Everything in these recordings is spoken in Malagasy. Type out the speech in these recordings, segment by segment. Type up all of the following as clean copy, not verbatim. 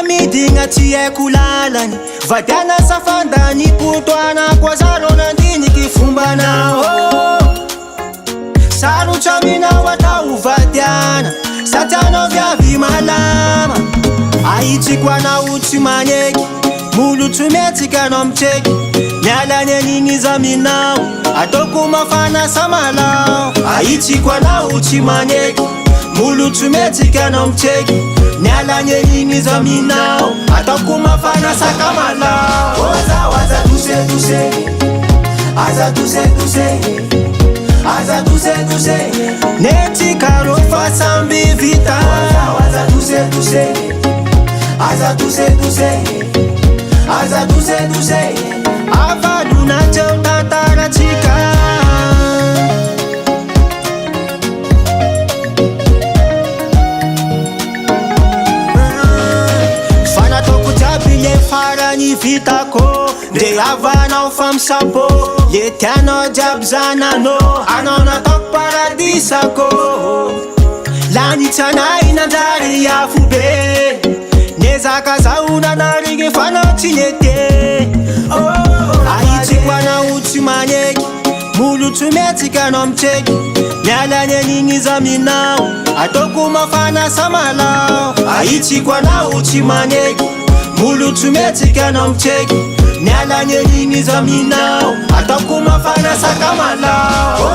midigna tsy haiko lalany vadiana safandany potoana koa zaro nandiniky fombanao sarotra minao atao vadiana satianao viavy malama ahitsiko anao tsy maneky molo tsy metsika anao mitreky mialany an'igny zaminao ataoko mafana samalao ahitsiko anao tsy maneky molo tsy metsika anao mitreky mialany an'igny zaminao ataoko mafana sakamalao aza dose aza dose nety karo fa samby vita aza dose avalona teo tantaratsika fanataoko jiaby le farany vitako nde avanao famisapo le tianao jiaby zananao anao nataoko paradisako lanitsanay nanjary afo be nezaka zaona narigny fanao tsy nete ahitsiko anao tsy maneky molo tsy metsika anao mitreky mialany an'igny zaminao ataoko mafana samalao ahitsiko anao tsy maneky molo tsy metsika anao mitreky mialany an'igny zaminao ataoko mafana sakamalao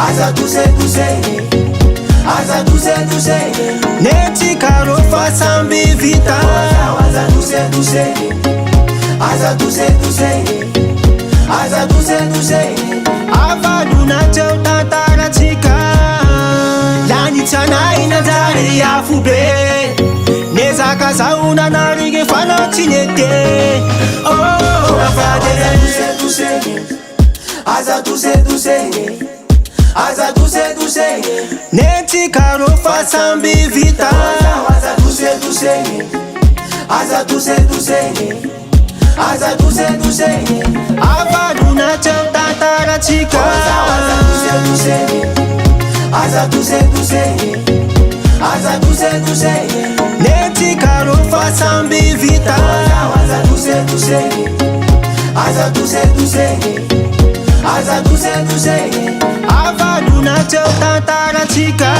aza dose nety karo fa samby vita aza dose avalona teo tantaratsika lanitsanay nanjary afo be nezaka zaona narigny fanao tsy nete aza dose nety karo fa samby vita aza dose avalona teo tantaratsika aza dose nety karo fa samby vita aza dose avalona teo tantaratsika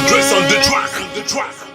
Dress on the track.